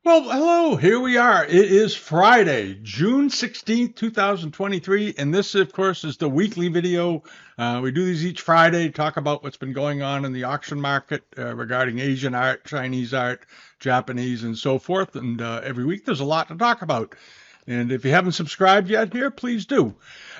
Well, hello, here we are. It is Friday, June 16th, 2023, and this, of course, is the weekly video. We do these each Friday, talk about what's been going on in the auction market regarding Asian art, Chinese art, Japanese, and so forth. And every week there's a lot to talk about. And if you haven't subscribed yet here, please do.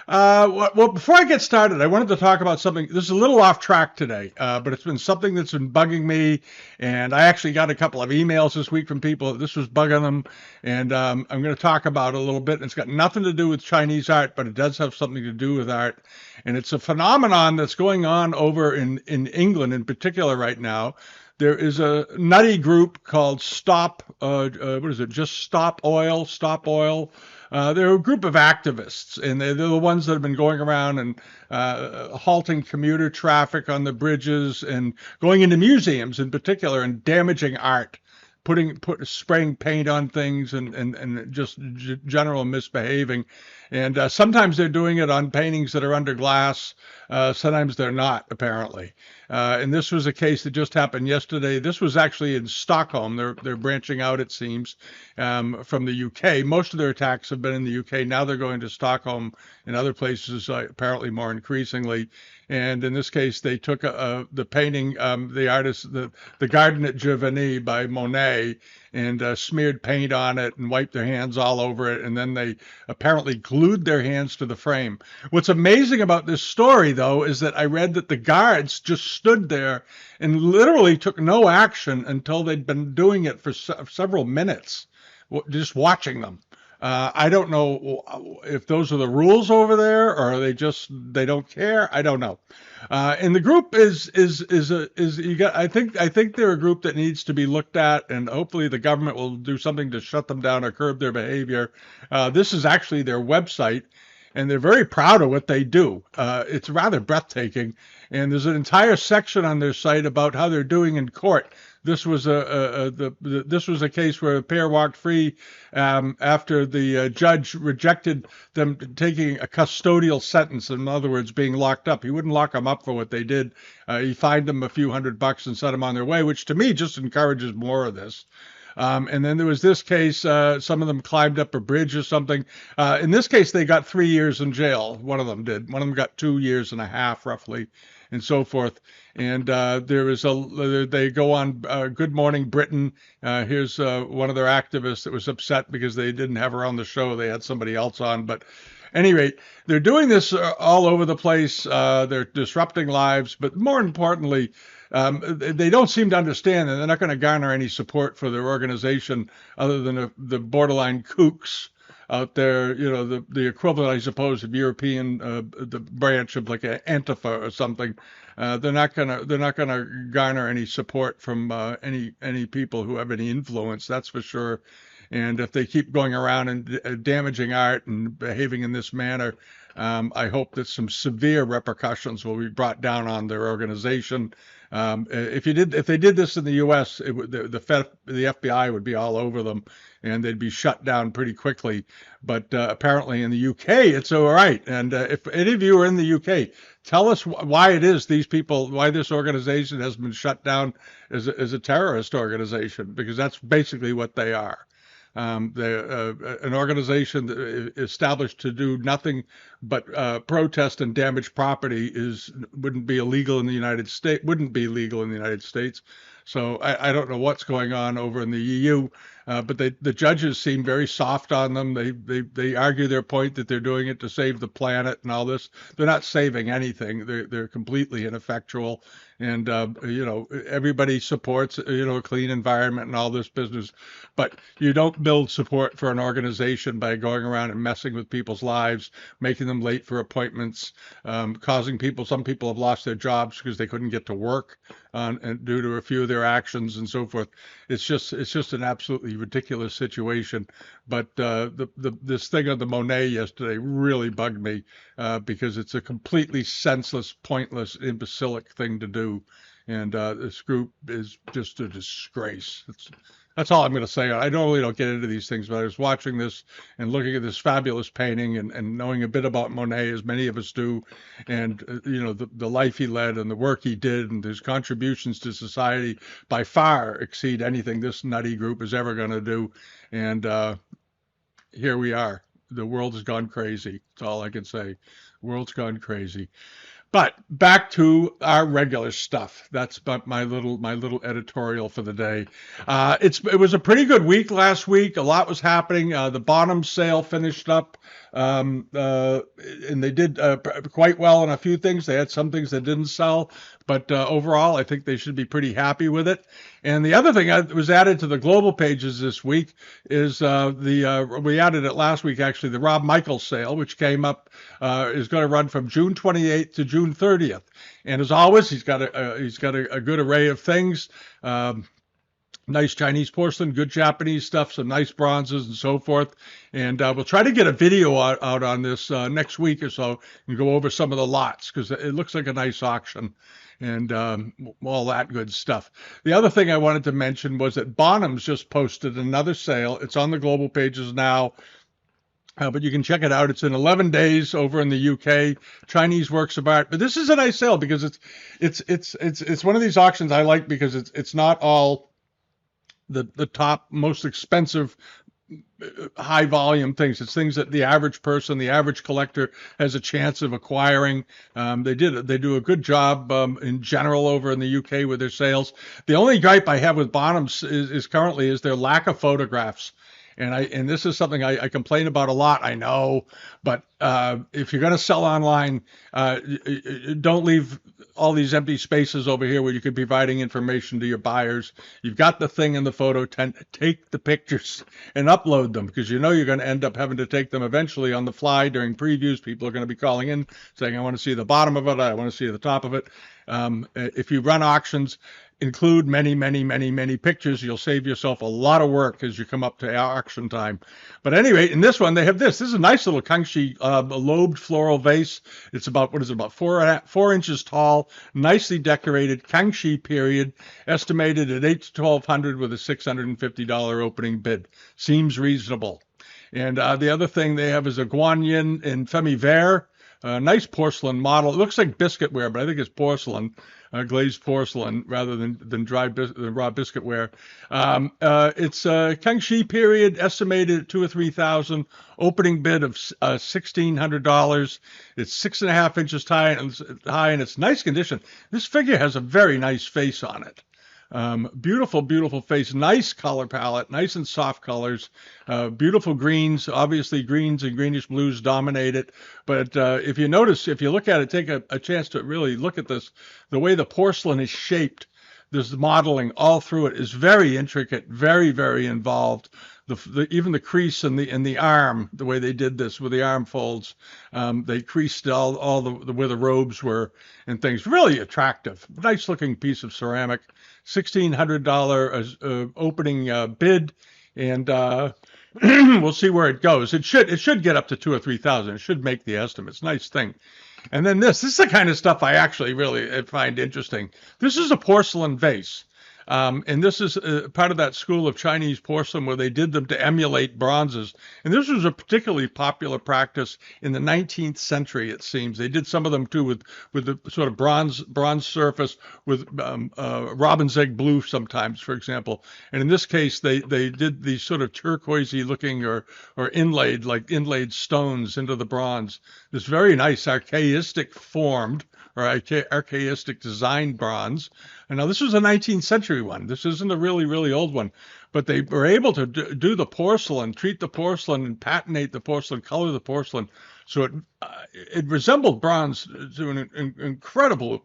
Well, before I get started, I wanted to talk about something. This is a little off track today, but it's been something that's been bugging me. And I actually got a couple of emails this week from people that this was bugging them. And I'm going to talk about it a little bit. It's got nothing to do with Chinese art, but it does have something to do with art. And it's a phenomenon that's going on over in England in particular right now. There is a nutty group called what is it? Just Stop Oil, Stop Oil. They're a group of activists, and they're the ones that have been going around and halting commuter traffic on the bridges and going into museums in particular and damaging art, spraying paint on things and just general misbehaving. And sometimes they're doing it on paintings that are under glass. Sometimes they're not, apparently. And this was a case that just happened yesterday. This was actually in Stockholm. They're branching out, it seems, from the UK. Most of their attacks have been in the UK. Now they're going to Stockholm and other places, apparently more increasingly. And in this case, they took the painting, the artist, the Garden at Giverny by Monet, and smeared paint on it and wiped their hands all over it. And then they apparently glued their hands to the frame. What's amazing about this story, though, is that I read that the guards just stood there and literally took no action until they'd been doing it for several minutes, just watching them. I don't know if those are the rules over there, or are they don't care. I don't know. And the group is you got. I think they're a group that needs to be looked at, and hopefully the government will do something to shut them down or curb their behavior. This is actually their website, and they're very proud of what they do. It's rather breathtaking, and there's an entire section on their site about how they're doing in court. This was this was a case where a pair walked free after the judge rejected them taking a custodial sentence. In other words, being locked up. He wouldn't lock them up for what they did. He fined them a few $100 and sent them on their way, which to me just encourages more of this. And then there was this case, some of them climbed up a bridge or something. In this case, they got 3 years in jail. One of them did. One of them got 2.5 years, roughly, and so forth. And they go on Good Morning Britain. Here's one of their activists that was upset because they didn't have her on the show. They had somebody else on. But at any rate, they're doing this all over the place. They're disrupting lives. But more importantly, they don't seem to understand that they're not going to garner any support for their organization other than the borderline kooks out there, the equivalent, I suppose, of European, the branch of like an Antifa or something. They're not gonna garner any support from any people who have any influence. That's for sure. And if they keep going around and damaging art and behaving in this manner, I hope that some severe repercussions will be brought down on their organization. If they did this in the U.S., the FBI would be all over them, and they'd be shut down pretty quickly. But apparently in the U.K., it's all right. And if any of you are in the U.K., tell us why it is why this organization has been shut down as a terrorist organization, because that's basically what they are. They're an organization established to do nothing but protest and damage property wouldn't be legal in the United States. So I don't know what's going on over in the EU, but the judges seem very soft on them. They argue their point that they're doing it to save the planet and all this. They're not saving anything. They're completely ineffectual. And everybody supports a clean environment and all this business, but you don't build support for an organization by going around and messing with people's lives, making them late for appointments, causing some people have lost their jobs because they couldn't get to work and due to a few of their actions and so forth. It's just an absolutely ridiculous situation. But this thing on the Monet yesterday really bugged me because it's a completely senseless, pointless, imbecilic thing to do. And this group is just a disgrace. That's all I'm going to say. I normally don't get into these things, but I was watching this and looking at this fabulous painting and knowing a bit about Monet, as many of us do, and the life he led and the work he did and his contributions to society by far exceed anything this nutty group is ever going to do. And here we are. The world has gone crazy. That's all I can say. The world's gone crazy. But back to our regular stuff. That's my little editorial for the day. It was a pretty good week last week. A lot was happening. The bottom sale finished up, and they did quite well on a few things. They had some things that didn't sell, but overall, I think they should be pretty happy with it. And the other thing that was added to the global pages this week is we added it last week actually, the Rob Michaels sale, which came up, is going to run from June 28th to June 30th. And as always, he's got a good array of things. Nice Chinese porcelain, good Japanese stuff, some nice bronzes and so forth. And we'll try to get a video out on this next week or so and go over some of the lots because it looks like a nice auction and all that good stuff. The other thing I wanted to mention was that Bonham's just posted another sale. It's on the global pages now. But you can check it out. It's in 11 days over in the UK. Chinese works of art. But this is a nice sale because it's one of these auctions I like because it's not all the top most expensive high volume things. It's things that the average person, the average collector has a chance of acquiring. They do a good job in general over in the UK with their sales. The only gripe I have with Bonham's is currently their lack of photographs. And this is something I complain about a lot, I know, but if you're going to sell online, don't leave all these empty spaces over here where you could be providing information to your buyers. You've got the thing in the photo tent, take the pictures and upload them because you know you're going to end up having to take them eventually on the fly during previews. People are going to be calling in saying, I want to see the bottom of it, I want to see the top of it. If you run auctions, include many pictures. You'll save yourself a lot of work as you come up to auction time. But anyway, in this one, they have this. This is a nice little Kangxi lobed floral vase. It's about, 4 inches tall, nicely decorated, Kangxi period, estimated at $800 to $1,200 with a $650 opening bid. Seems reasonable. And the other thing they have is a Guanyin in Femi Vert. Nice porcelain model. It looks like biscuitware, but I think it's porcelain, glazed porcelain rather than raw biscuitware. It's Kangxi period, estimated at $2,000 or $3,000. Opening bid of $1,600. It's 6.5 inches high, and it's nice condition. This figure has a very nice face on it. Beautiful face, nice color palette, nice and soft colors, beautiful greens. Obviously greens and greenish blues dominate it. But if you notice, if you look at it, take a chance to really look at this, the way the porcelain is shaped, this modeling all through it is very intricate, very involved. Even the crease in the arm, the way they did this with the arm folds, they creased all the where the robes were and things. Really attractive, nice looking piece of ceramic. $1,600 opening bid, and we'll see where it goes. It should get up to $2,000 or $3,000. It should make the estimates. Nice thing. And then this is the kind of stuff I actually really find interesting. This is a porcelain vase. And this is part of that school of Chinese porcelain where they did them to emulate bronzes. And this was a particularly popular practice in the 19th century, it seems. They did some of them too with the sort of bronze surface with robin's egg blue sometimes, for example. And in this case, they did these sort of turquoisey looking or inlaid stones into the bronze. This very nice archaistic formed or archaistic design bronze. And now this was a 19th century one. This isn't a really old one, but they were able to do the porcelain, treat the porcelain, and patinate the porcelain, color the porcelain, so it resembled bronze to an incredible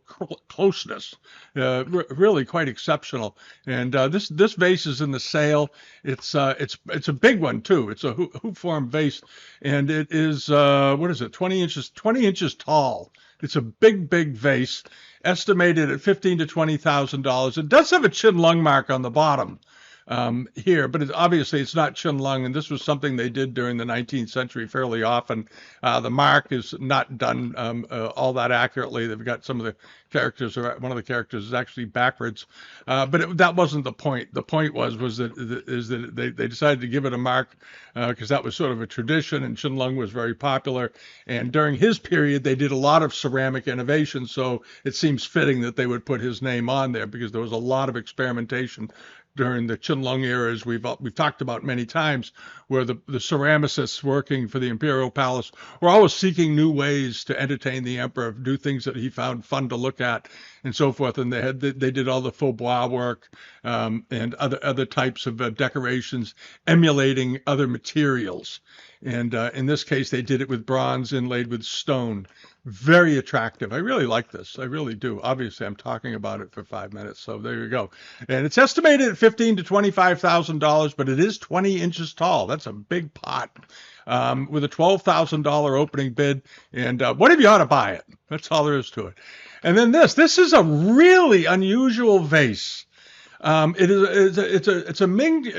closeness, really quite exceptional. And this vase is in the sale. It's a big one too. It's a hoop form vase, and it is 20 inches tall. It's a big vase, estimated at $15,000 to $20,000. It does have a chin lung mark on the bottom, here, but obviously it's not Qianlong, and this was something they did during the 19th century fairly often. The mark is not done all that accurately. They've got some of the characters, or one of the characters is actually backwards, but that wasn't the point. The point was that they decided to give it a mark because that was sort of a tradition, and Qianlong was very popular. And during his period, they did a lot of ceramic innovation, so it seems fitting that they would put his name on there because there was a lot of experimentation during the Qianlong era, as we've talked about many times, where the ceramicists working for the imperial palace were always seeking new ways to entertain the emperor, do things that he found fun to look at, and so forth. And they did all the faux bois work and other types of decorations, emulating other materials. And in this case, they did it with bronze inlaid with stone. Very attractive. I really like this. I really do. Obviously, I'm talking about it for 5 minutes, so there you go. And it's estimated at $15,000 to $25,000, but it is 20 inches tall. That's a big pot. With a $12,000 opening bid, and what if you ought to buy it? That's all there is to it. And then this is a really unusual vase. It's a Ming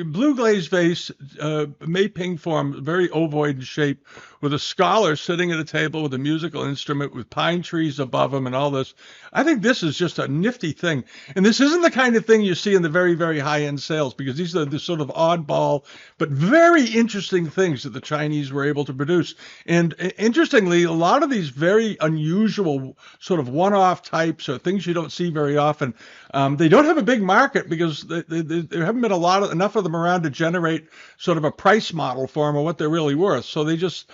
blue glazed vase, Meiping form, very ovoid in shape, with a scholar sitting at a table with a musical instrument with pine trees above him and all this. I think this is just a nifty thing. And this isn't the kind of thing you see in the very, very high-end sales, because these are the sort of oddball but very interesting things that the Chinese were able to produce. And interestingly, a lot of these very unusual sort of one-off types or things you don't see very often, they don't have a big market because there haven't been enough of them around to generate sort of a price model for them or what they're really worth. So they just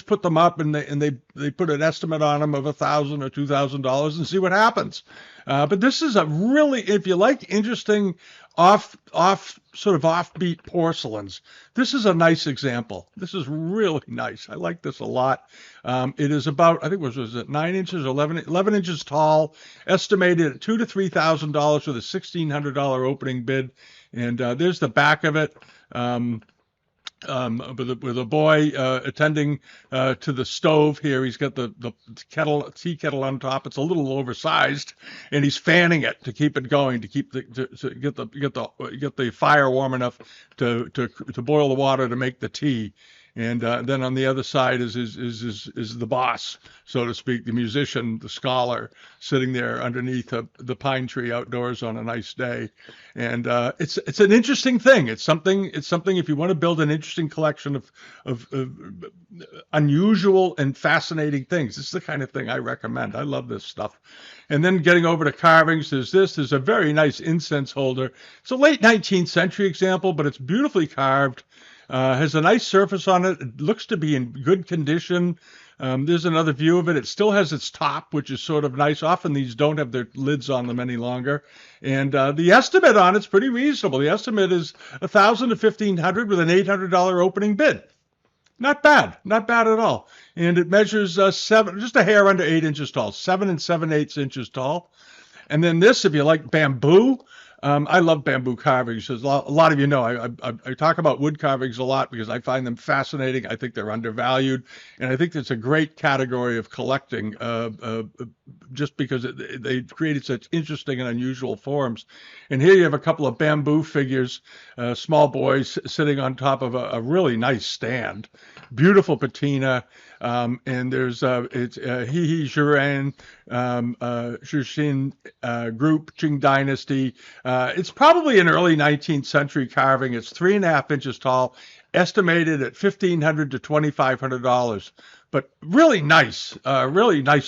put them up and they put an estimate on them of $1,000 or $2,000 and see what happens. But this is a really, if you like interesting sort of offbeat porcelains, this is a nice example. This is really nice. I like this a lot. It is about, I think was it 9 inches or 11 inches tall, estimated at $2,000 to $3,000 with a $1,600 opening bid. And there's the back of it. With a boy attending to the stove here. He's got the tea kettle on top. It's a little oversized, and he's fanning it to keep it going, to get the fire warm enough to boil the water to make the tea. And then on the other side is the boss, so to speak, the musician, the scholar, sitting there underneath the pine tree outdoors on a nice day. And it's an interesting thing. It's something if you want to build an interesting collection of unusual and fascinating things. This is the kind of thing I recommend. I love this stuff. And then getting over to carvings, there's a very nice incense holder. It's a late 19th century example, but it's beautifully carved. Has a nice surface on it. It looks to be in good condition. There's another view of it. It still has its top, which is sort of nice. Often these don't have their lids on them any longer. And the estimate on it's pretty reasonable. The estimate is $1,000 to $1,500 with an $800 opening bid. Not bad at all. And it measures just a hair under 8 inches tall, 7 7/8 inches tall. And then this, if you like bamboo. I love bamboo carvings. As a lot of you know, I talk about wood carvings a lot because I find them fascinating. I think they're undervalued, and I think it's a great category of collecting just because they created such interesting and unusual forms. And here you have a couple of bamboo figures, small boys sitting on top of a really nice stand. Beautiful patina. And there's it's He Zhuran, Shushin group, Qing Dynasty. It's probably an early 19th century carving. It's 3.5 inches tall, estimated at $1,500 to $2,500. But really nice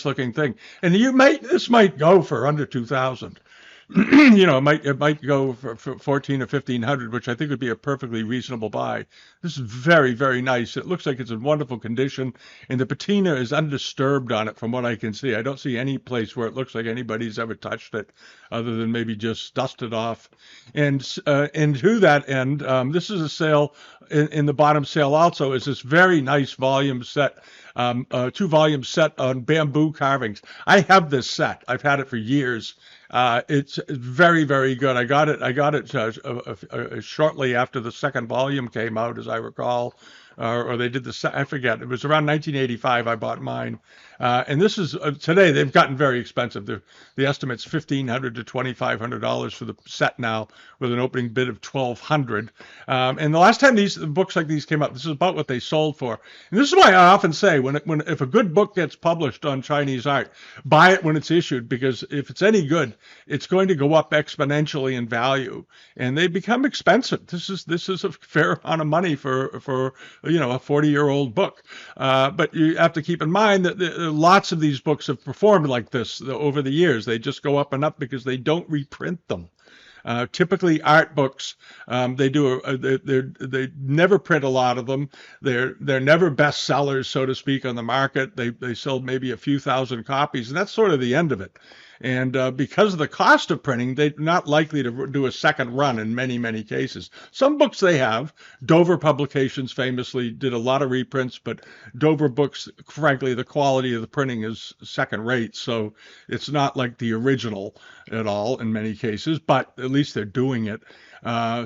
looking thing. And this might go for under 2,000. It might go for 14 or 1,500, which I think would be a perfectly reasonable buy. This is very, very nice. It looks like it's in wonderful condition, and the patina is undisturbed on it from what I can see. I don't see any place where it looks like anybody's ever touched it, other than maybe just dusted off. And to that end, this is a sale in the bottom sale. Also, is this very nice volume set. 2-volume set on bamboo carvings. I have this set. I've had it for years. It's very, very good. I got it shortly after the second volume came out, as I recall, or they did I forget. It was around 1985 I bought mine. And this is today they've gotten very expensive. The estimate's $1,500 to $2,500 for the set now, with an opening bid of $1,200. And the last time these books like these came out, this is about what they sold for. And this is why I often say, if a good book gets published on Chinese art, buy it when it's issued, because if it's any good, it's going to go up exponentially in value, and they become expensive. This is a fair amount of money for a 40-year-old book. But you have to keep in mind that lots of these books have performed like this over the years. They just go up and up because they don't reprint them. Typically, art books, they never print a lot of them. They're never bestsellers, so to speak, on the market. They sell maybe a few thousand copies, and that's sort of the end of it. And because of the cost of printing, they're not likely to do a second run in many, many cases. Some books they have. Dover Publications famously did a lot of reprints, but Dover books, frankly, the quality of the printing is second rate. So it's not like the original at all in many cases, but at least they're doing it.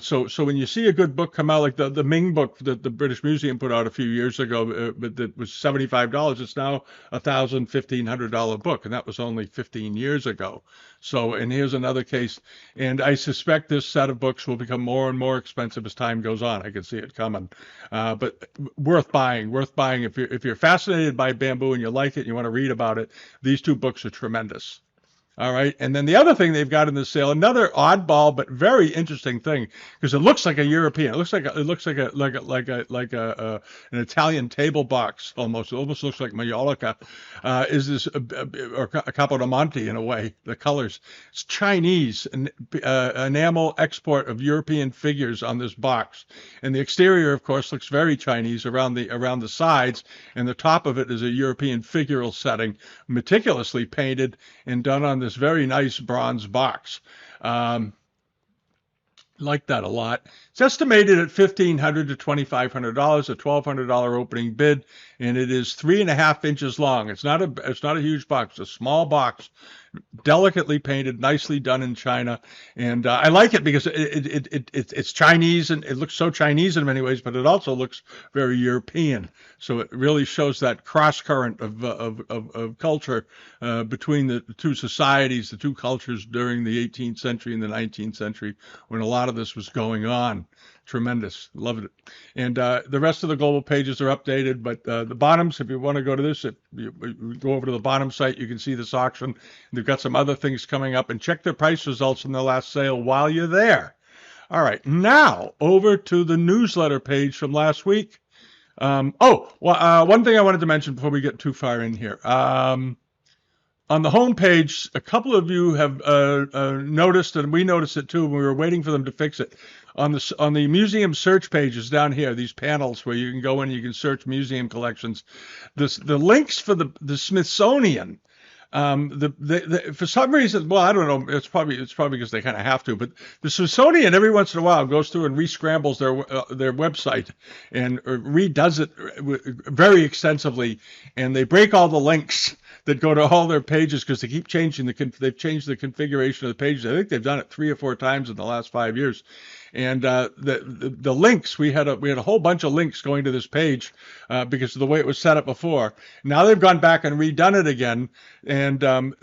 So when you see a good book come out, like the Ming book that the British Museum put out a few years ago, but that was $75, it's now $1,500 book, and that was only 15 years ago. So, and here's another case, and I suspect this set of books will become more and more expensive as time goes on. I can see it coming, but worth buying. If you're fascinated by bamboo and you like it, and you want to read about it, these two books are tremendous. All right, and then the other thing they've got in the sale, another oddball but very interesting thing, because it looks like a European. It looks like an Italian table box almost. It almost looks like Mallorca. Is this or Capodimonte in a way? The colors. It's Chinese enamel export of European figures on this box, and the exterior, of course, looks very Chinese around the sides, and the top of it is a European figural setting, meticulously painted and done on this very nice bronze box. Like that a lot. It's estimated at $1,500 to $2,500, a $1,200 opening bid, and it is 3.5 inches long. It's not a huge box. It's a small box, delicately painted, nicely done in China, and I like it because it's Chinese, and it looks so Chinese in many ways, but it also looks very European. So it really shows that cross current of culture between the two societies, the two cultures during the 18th century and the 19th century, when a lot of this was going on. Tremendous. Loved it. And the rest of the global pages are updated, but the bottoms, if you want to go to this, if you go over to the bottom site, you can see this auction. They've got some other things coming up, and check their price results from the last sale while you're there. All right, now over to the newsletter page from last week. One thing I wanted to mention before we get too far in here. On the home page, a couple of you have noticed, and we noticed it too, and we were waiting for them to fix it. On the museum search pages down here, these panels where you can go in and you can search museum collections, the links for the Smithsonian, for some reason, well, I don't know, it's probably because they kind of have to, but the Smithsonian every once in a while goes through and re-scrambles their website and redoes it very extensively, and they break all the links that go to all their pages because they keep changing they've changed the configuration of the pages. I think they've done it 3 or 4 times in the last 5 years. And the links, we had a whole bunch of links going to this page because of the way it was set up before. Now they've gone back and redone it again, and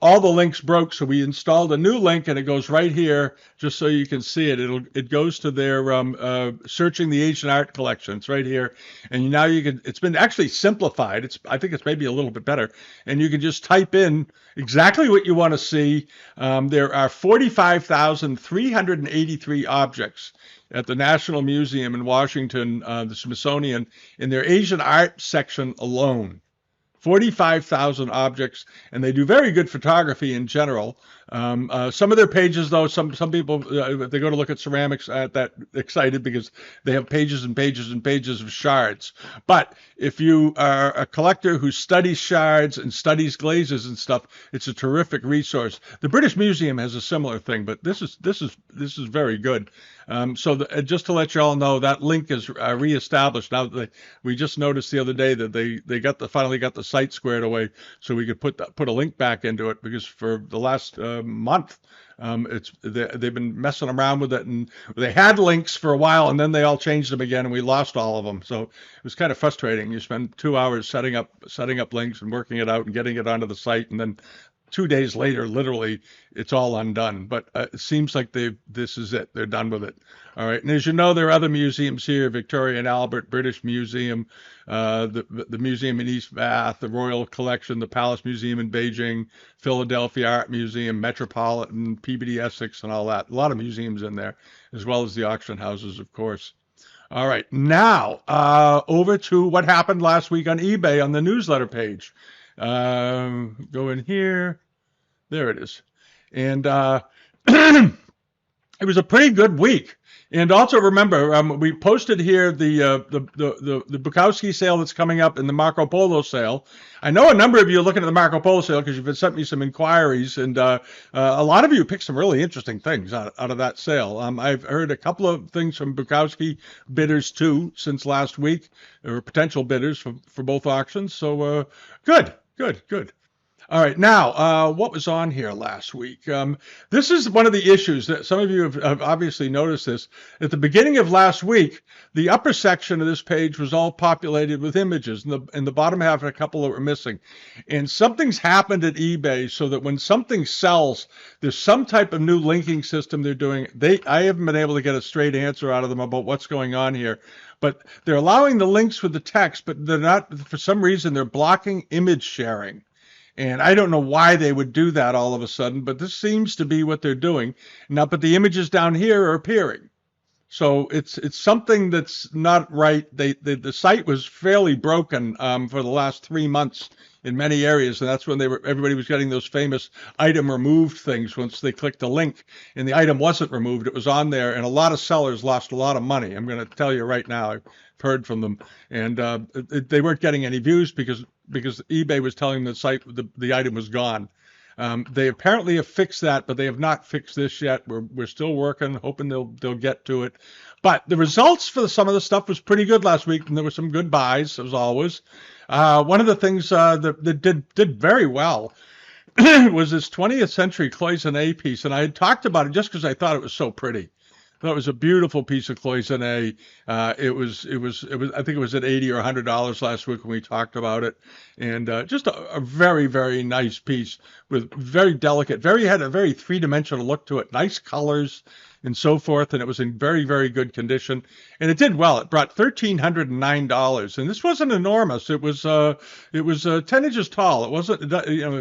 all the links broke, so we installed a new link, and it goes right here, just so you can see it. It goes to their searching the Asian art collection. It's right here, and now you can. It's been actually simplified. I think it's maybe a little bit better, and you can just type in exactly what you want to see. There are 45,383 objects at the National Museum in Washington, the Smithsonian, in their Asian art section alone. 45,000 objects, and they do very good photography in general. Some of their pages, though, some people, if they go to look at ceramics, aren't that excited because they have pages and pages and pages of shards. But if you are a collector who studies shards and studies glazes and stuff, it's a terrific resource. The British Museum has a similar thing, but this is very good. Just to let you all know, that link is reestablished now. We just noticed the other day that they finally got the site squared away so we could put a link back into it, because for the last month, they've been messing around with it, and they had links for a while, and then they all changed them again, and we lost all of them. So it was kind of frustrating. You spend 2 hours setting up links and working it out and getting it onto the site, and then 2 days later, literally, it's all undone. But it seems like this is it. They're done with it. All right. And as you know, there are other museums here: Victoria and Albert, British Museum, the museum in East Bath, the Royal Collection, the Palace Museum in Beijing, Philadelphia Art Museum, Metropolitan, Peabody Essex, and all that. A lot of museums in there, as well as the auction houses, of course. All right. Now, over to what happened last week on eBay on the newsletter page. Go in here. There it is. And it was a pretty good week. And also remember, we posted here the Bukowski sale that's coming up and the Marco Polo sale. I know a number of you are looking at the Marco Polo sale because you've sent me some inquiries, and a lot of you picked some really interesting things out of that sale. I've heard a couple of things from Bukowski bidders too since last week, or potential bidders for both auctions. So good. All right, now, what was on here last week? This is one of the issues that some of you have obviously noticed this. At the beginning of last week, the upper section of this page was all populated with images, and the bottom half, a couple that were missing. And something's happened at eBay so that when something sells, there's some type of new linking system they're doing. I haven't been able to get a straight answer out of them about what's going on here. But they're allowing the links with the text, but they're not, for some reason, they're blocking image sharing. And I don't know why they would do that all of a sudden, but this seems to be what they're doing. Now, but the images down here are appearing. So it's something that's not right. The site was fairly broken for the last 3 months in many areas, and that's when everybody was getting those famous item removed things once they clicked the link and the item wasn't removed. It was on there, and a lot of sellers lost a lot of money. I'm going to tell you right now, I've heard from them, and they weren't getting any views because eBay was telling the site the item was gone. They apparently have fixed that, but they have not fixed this yet. We're still working, hoping they'll get to it. But the results for some of the stuff was pretty good last week, and there were some good buys, as always. One of the things that did very well was this 20th century cloisonné piece, and I had talked about it just because I thought it was so pretty. I thought it was a beautiful piece of cloisonné. It was. I think it was at $80 or $100 last week when we talked about it, and just a very, very nice piece with very delicate, had a very three-dimensional look to it. Nice colors and so forth, and it was in very, very good condition, and it did well. It brought $1,309, and this wasn't enormous. It was 10 inches tall. It wasn't,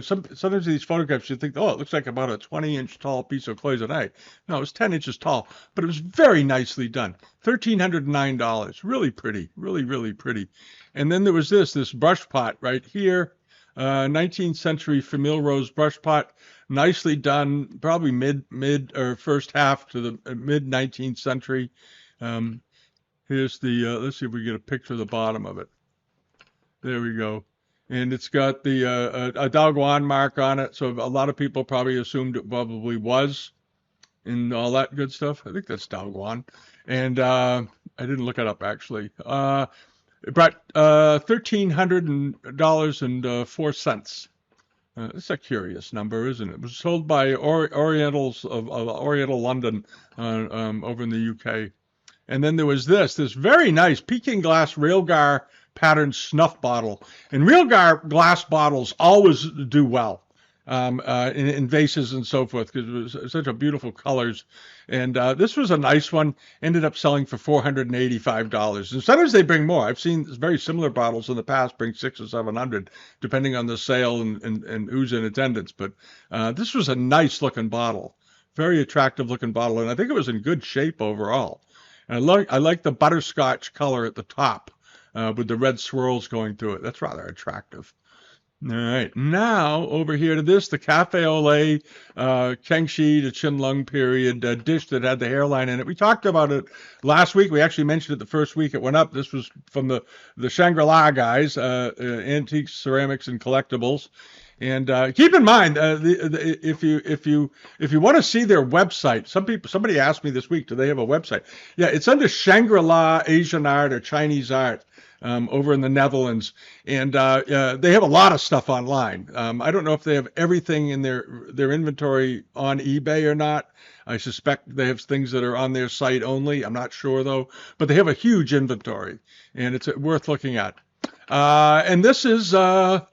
sometimes these photographs you think, oh, it looks like about a 20-inch tall piece of cloisonné. No, it was 10 inches tall, but it was very nicely done. $1,309, really pretty, really, really pretty. And then there was this brush pot right here, 19th century Famille Rose brush pot. Nicely done, probably mid or first half to the mid 19th century. Here's the, let's see if we get a picture of the bottom of it. There we go. And it's got the a Daoguan mark on it, so a lot of people probably assumed it probably was, and all that good stuff. I think that's Daoguan. And I didn't look it up, actually. It brought $1,300.04. It's a curious number, isn't it? It was sold by Orientals of Oriental London over in the UK. And then there was this very nice Peking glass Realgar patterned snuff bottle. And Realgar glass bottles always do well in vases and so forth because it was such a beautiful colors. And this was a nice one. Ended up selling for $485. And sometimes they bring more. I've seen very similar bottles in the past bring $600 or $700, depending on the sale and who's in attendance. But this was a nice looking bottle, very attractive looking bottle, and I think it was in good shape overall. And I like the butterscotch color at the top with the red swirls going through it. That's rather attractive. All right, now over here to this, the Cafe au lait Kengshi to Qinlong period dish that had the hairline in it. We talked about it last week. We actually mentioned it the first week it went up. This was from the Shangri-La guys, Antiques, Ceramics, and Collectibles. And keep in mind, if you want to see their website, somebody asked me this week, do they have a website? Yeah, it's under Shangri-La Asian Art or Chinese Art over in the Netherlands, and they have a lot of stuff online. I don't know if they have everything in their inventory on eBay or not. I suspect they have things that are on their site only. I'm not sure though, but they have a huge inventory, and it's worth looking at. And this is that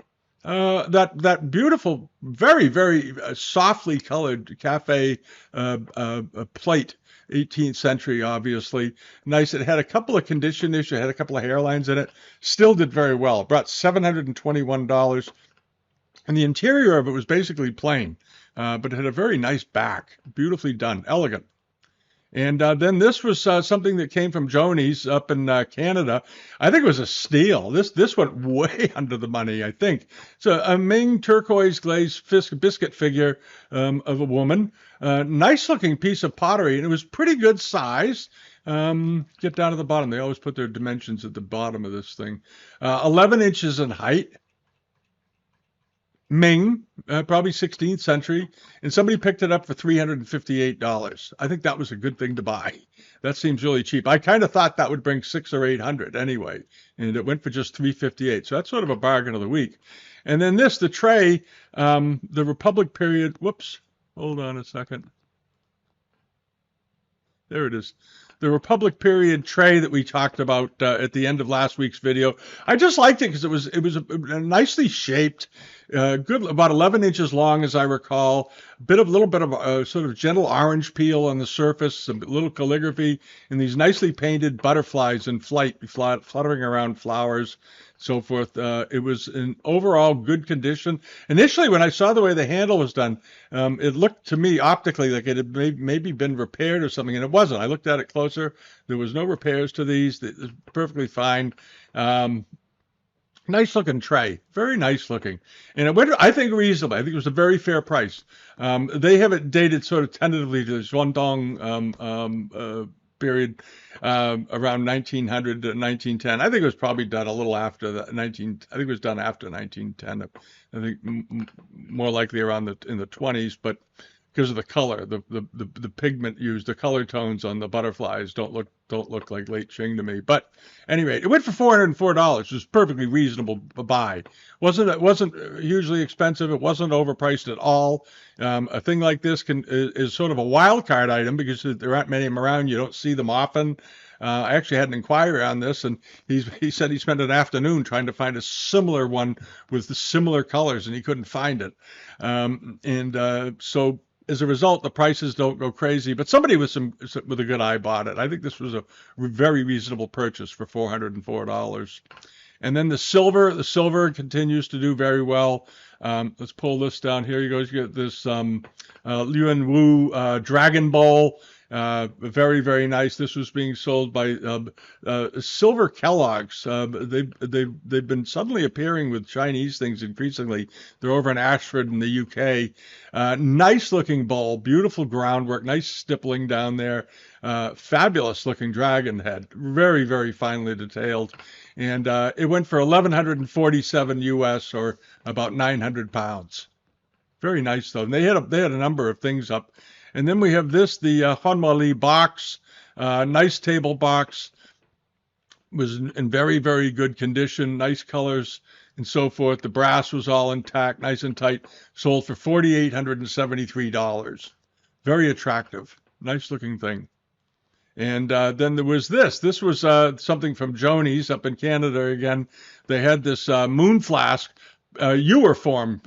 beautiful, very, very softly colored cafe plate, 18th century, obviously. Nice. It had a couple of condition issues. It had a couple of hairlines in it. Still did very well. Brought $721. And the interior of it was basically plain, but it had a very nice back. Beautifully done. Elegant. And then this was something that came from Joni's up in Canada. I think it was a steal. This went way under the money, I think. It's a Ming turquoise glazed biscuit figure of a woman. Nice looking piece of pottery, and it was pretty good size. Get down to the bottom. They always put their dimensions at the bottom of this thing. 11 inches in height. Ming, probably 16th century, and somebody picked it up for $358. I think that was a good thing to buy. That seems really cheap. I kind of thought that would bring $600 or $800 anyway, and it went for just $358. So that's sort of a bargain of the week. And then the tray, the Republic period. Whoops, hold on a second. There it is. The Republic period tray that we talked about at the end of last week's video. I just liked it because it was a nicely shaped, good, about 11 inches long, as I recall. Little bit of a sort of gentle orange peel on the surface, some little calligraphy, and these nicely painted butterflies in flight, fluttering around flowers, so forth. It was in overall good condition. Initially, when I saw the way the handle was done, it looked to me optically like it had maybe been repaired or something, and it wasn't. I looked at it closer. There was no repairs to these. It was perfectly fine. Nice looking tray, very nice looking, and it went, I think, reasonable. I think it was a very fair price. They have it dated sort of tentatively to the Xuandong period, around 1900 to 1910. I think it was probably done a little after the 19. I think it was done after 1910. I think more likely around in the 20s, but because of the color, the pigment used, the color tones on the butterflies don't look like late Qing to me. But anyway, it went for $404, which was perfectly reasonable buy. It wasn't hugely expensive. It wasn't overpriced at all. A thing like this is sort of a wild card item because there aren't many of them around. You don't see them often. I actually had an inquiry on this, and he said he spent an afternoon trying to find a similar one with the similar colors, and he couldn't find it. So as a result, the prices don't go crazy, but somebody with a good eye bought it. I think this was a very reasonable purchase for $404. And then the silver continues to do very well. Let's pull this down. Here you go. You get this Yuan Wu Dragon Bowl. Very, very nice. This was being sold by Silver Kellogg's. They've been suddenly appearing with Chinese things increasingly. They're over in Ashford in the UK. Nice looking bowl, beautiful groundwork, nice stippling down there. Fabulous looking dragon head, very, very finely detailed. And it went for $1,147 US, or about 900 pounds. Very nice though. And they had a number of things up. And then we have the Honmali box, nice table box, was in very, very good condition, nice colors and so forth. The brass was all intact, nice and tight, sold for $4,873. Very attractive, nice looking thing. And then there was this. This was something from Joni's up in Canada again. They had this moon flask, ewer form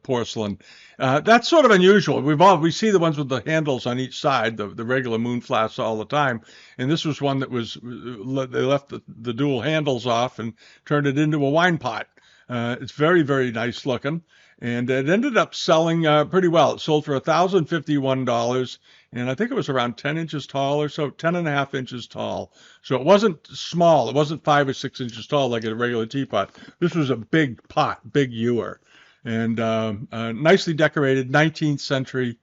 porcelain. That's sort of unusual. We see the ones with the handles on each side, the regular moon flasks all the time. And this was one that they left the dual handles off and turned it into a wine pot. It's very, very nice looking. And it ended up selling pretty well. It sold for $1,051. And I think it was around 10 inches tall or so, 10 and a half inches tall. So it wasn't small. It wasn't 5 or 6 inches tall like a regular teapot. This was a big pot, big ewer. And nicely decorated, 19th century.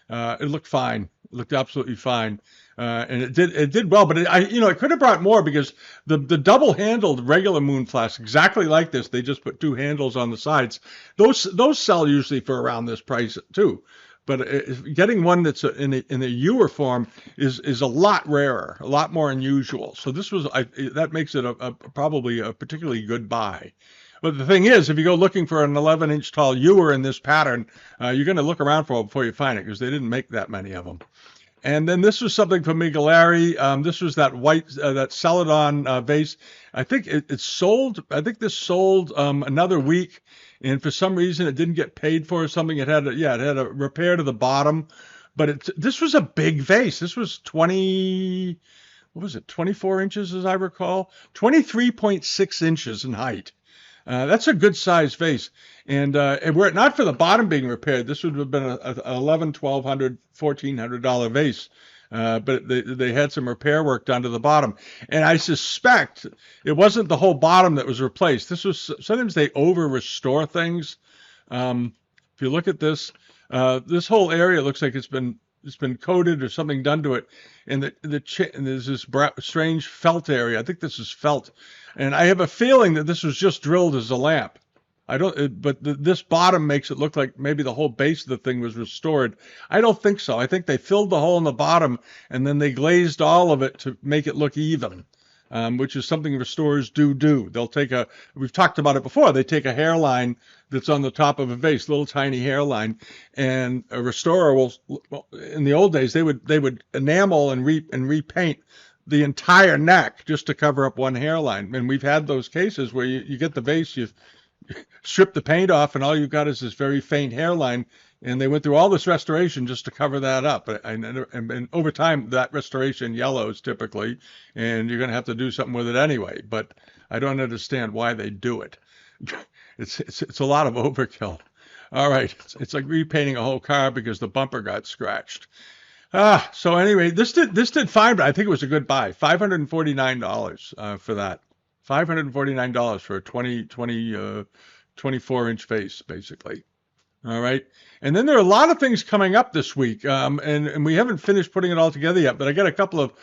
It looked fine. It looked absolutely fine. and it did well, but it could have brought more because the double handled regular moon flask exactly like this. They just put two handles on the sides. Those sell usually for around this price too. But getting one that's in a ewer form is a lot rarer, a lot more unusual. So that makes it probably a particularly good buy. But the thing is, if you go looking for an 11-inch tall ewer in this pattern, you're going to look around for it before you find it because they didn't make that many of them. And then this was something from Migolari. This was that white, that Celadon vase. I think it sold. I think this sold another week, and for some reason it didn't get paid for or something. It had a repair to the bottom, but this was a big vase. This was 24 inches as I recall, 23.6 inches in height. That's a good sized vase. And were it not for the bottom being repaired, this would have been a $1,100, $1,200, $1,400 vase. But they had some repair work done to the bottom. And I suspect it wasn't the whole bottom that was replaced. Sometimes they over restore things. If you look at this whole area looks like it's been coated or something done to it, and there's this strange felt area. I think this is felt, and I have a feeling that this was just drilled as a lamp. But this bottom makes it look like maybe the whole base of the thing was restored. I don't think so. I think they filled the hole in the bottom and then they glazed all of it to make it look even. Which is something restorers do. We've talked about it before, they take a hairline that's on the top of a vase, little tiny hairline, and a restorer in the old days, they would enamel and repaint the entire neck just to cover up one hairline. And we've had those cases where you get the vase, you strip the paint off, and all you've got is this very faint hairline. And they went through all this restoration just to cover that up. And over time, that restoration yellows typically, and you're going to have to do something with it anyway. But I don't understand why they do it. It's a lot of overkill. All right, it's like repainting a whole car because the bumper got scratched. So anyway, this did fine, but I think it was a good buy. $549 for that. $549 for a 24-inch vase, basically. All right. And then there are a lot of things coming up this week, and we haven't finished putting it all together yet. But I got a couple of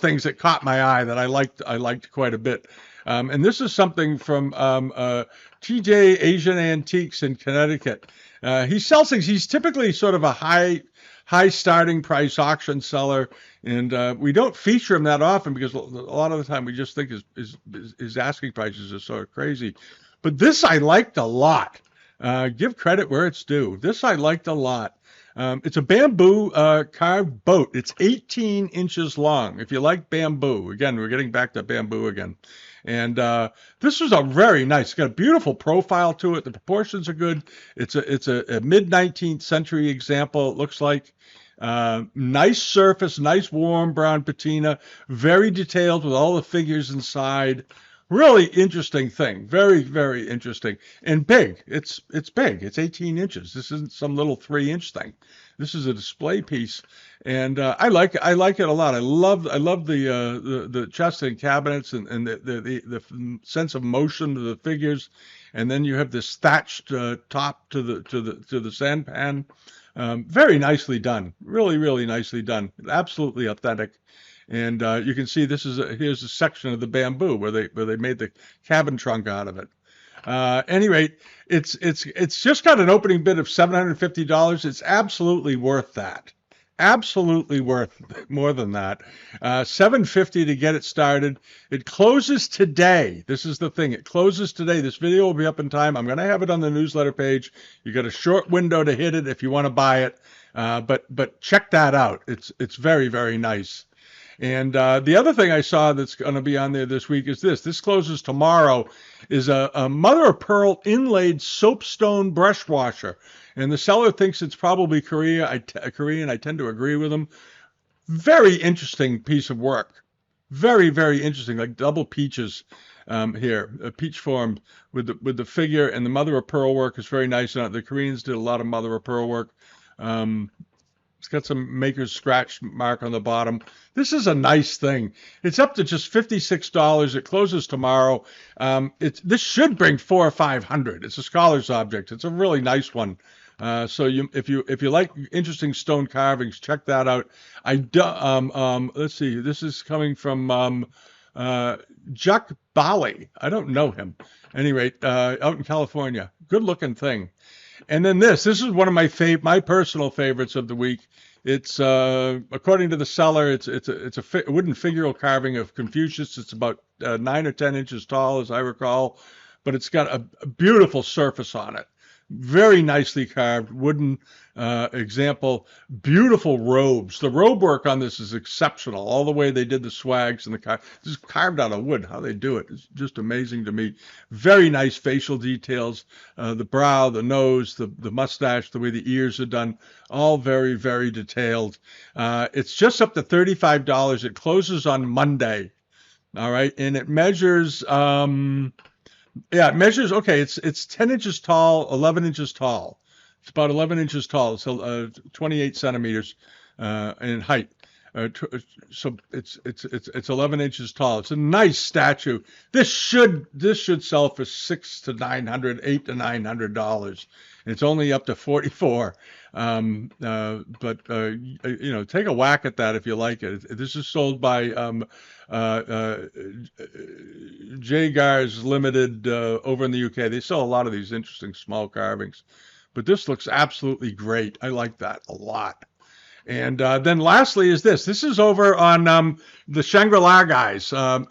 things that caught my eye that I liked quite a bit. And this is something from TJ Asian Antiques in Connecticut. He sells things. He's typically sort of a high starting price auction seller, and we don't feature him that often because a lot of the time we just think his asking prices are sort of crazy. But this I liked a lot. Give credit where it's due. This I liked a lot. It's a bamboo carved boat. It's 18 inches long. If you like bamboo, again, we're getting back to bamboo again. And this was a very nice. It's got a beautiful profile to it. The proportions are good. It's a mid-19th century example. It looks like nice surface, nice warm brown patina, very detailed with all the figures inside. Really interesting thing. Very, very interesting. And big. It's big. It's 18 inches. This isn't some little 3-inch thing. This is a display piece. And I like it a lot. I love the chest and cabinets and the sense of motion of the figures. And then you have this thatched top to the sampan. Very nicely done. Really, really nicely done. Absolutely authentic. And you can see here's a section of the bamboo where they made the cabin trunk out of it. Any rate, it's just got an opening bid of $750. It's absolutely worth that. Absolutely worth more than that. $750 to get it started. It closes today. This is the thing. It closes today. This video will be up in time. I'm going to have it on the newsletter page. You got a short window to hit it if you want to buy it. But check that out. It's very, very nice. And the other thing I saw that's going to be on there this week is this. This closes tomorrow. Is a mother of pearl inlaid soapstone brush washer. And the seller thinks it's probably Korean. I tend to agree with him. Very interesting piece of work. Very, very interesting, like double peaches here. A peach form with the figure, and the mother of pearl work is very nice on it. The Koreans did a lot of mother of pearl work. It's got some maker's scratch mark on the bottom. This is a nice thing. It's up to just $56. It closes tomorrow. This should bring 400 or 500. It's a scholar's object. It's a really nice one. So if you like interesting stone carvings, check that out. Let's see. This is coming from Jack Bali. I don't know him. Anyway, out in California. Good looking thing. And then this is one of my personal favorites of the week. It's according to the seller, it's a wooden figural carving of Confucius. It's about 9 or 10 inches tall, as I recall, but it's got a beautiful surface on it. Very nicely carved wooden example. Beautiful robes. The robe work on this is exceptional. All the way they did the swags and this is carved out of wood. How they do it is just amazing to me. Very nice facial details. The brow, the nose, the mustache, the way the ears are done. All very, very detailed. It's just up to $35. It closes on Monday. All right. And it measures... it measures, okay, it's 10 inches tall, 11 inches tall. It's about 11 inches tall, so 28 centimeters in height. So it's 11 inches tall. It's a nice statue. This should sell for $600 to $900, $800 to $900. It's only up to 44. But take a whack at that if you like it. This is sold by Jagars Limited over in the UK. They sell a lot of these interesting small carvings, but this looks absolutely great. I like that a lot. And then lastly is this. This is over on the Shangri-La guys, Ceramics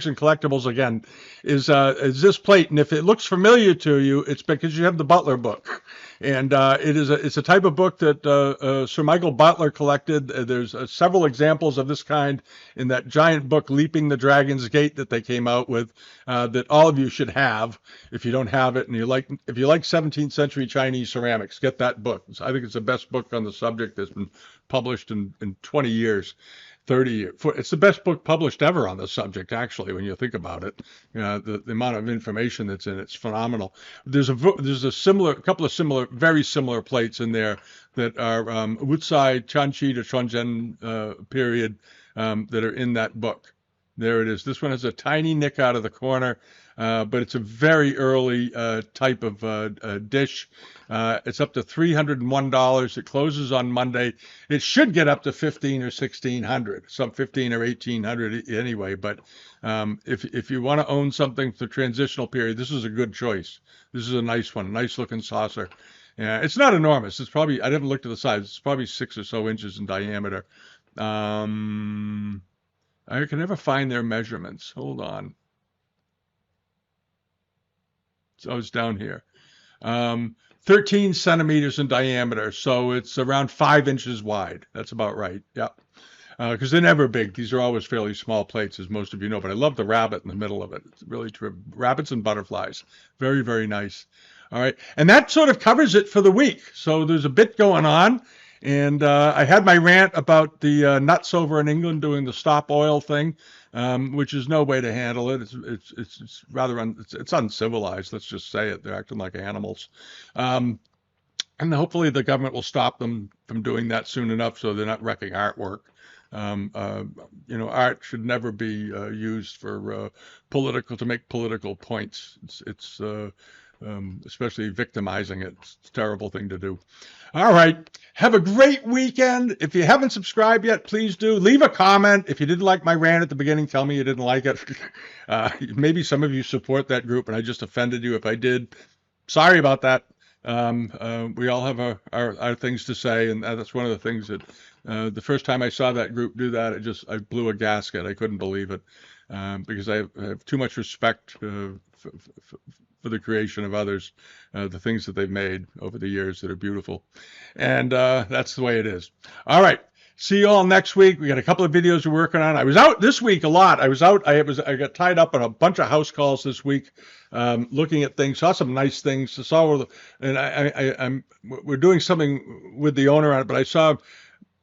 and Collectibles again, is this plate. And if it looks familiar to you, it's because you have the Butler book. And it's a type of book that Sir Michael Butler collected. There's several examples of this kind in that giant book, Leaping the Dragon's Gate, that they came out with, that all of you should have. If you don't have it, and if you like 17th century Chinese ceramics, get that book. I think it's the best book on the subject that's been published in 20 years. 30 years. It's the best book published ever on the subject, actually, when you think about it. The amount of information that's in it's phenomenal. There's a couple of very similar plates in there that are Wucai, Chanqi to Chongzhen period that are in that book. There it is. This one has a tiny nick out of the corner, but it's a very early type of dish. It's up to $301. It closes on Monday. It should get up to $1,500 or $1,600, some $1,500 or $1,800 anyway. But if you want to own something for the transitional period, this is a good choice. This is a nice one, nice looking saucer. Yeah, it's not enormous. It's probably, I haven't looked at the size. It's probably 6 or so inches in diameter. I can never find their measurements. Hold on. So it's down here. 13 centimeters in diameter, so it's around 5 inches wide. That's about right. Yep. Because they're never big. These are always fairly small plates, as most of you know. But I love the rabbit in the middle of it. It's really true. Rabbits and butterflies. Very, very nice. All right. And that sort of covers it for the week. So there's a bit going on. And I had my rant about the nuts over in England doing the stop oil thing, which is no way to handle it. It's rather it's uncivilized. Let's just say it. They're acting like animals. And hopefully the government will stop them from doing that soon enough so they're not wrecking artwork. Art should never be used for to make political points. It's especially victimizing it. It's a terrible thing to do. All right. Have a great weekend. If you haven't subscribed yet, please do. Leave a comment. If you didn't like my rant at the beginning, tell me you didn't like it. Maybe some of you support that group and I just offended you. If I did, sorry about that. We all have our things to say, and that's one of the things that the first time I saw that group do that, I blew a gasket. I couldn't believe it because I have too much respect for the creation of others, the things that they've made over the years that are beautiful. And that's the way it is. All right. See you all next week. We got a couple of videos we're working on. I was out this week a lot. I got tied up on a bunch of house calls this week, looking at things, saw some nice things. We're doing something with the owner on it, but I saw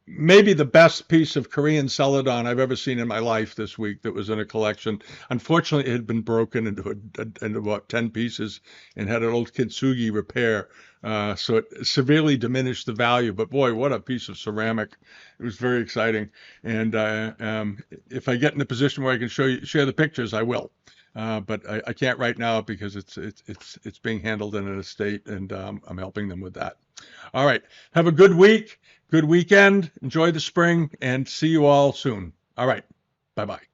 maybe the best piece of Korean celadon I've ever seen in my life this week that was in a collection. Unfortunately, it had been broken into about 10 pieces and had an old kintsugi repair. So it severely diminished the value. But boy, what a piece of ceramic. It was very exciting. And if I get in a position where I can share the pictures, I will. But I can't right now because it's being handled in an estate, and I'm helping them with that. All right. Have a good week, good weekend. Enjoy the spring, and see you all soon. All right. Bye bye.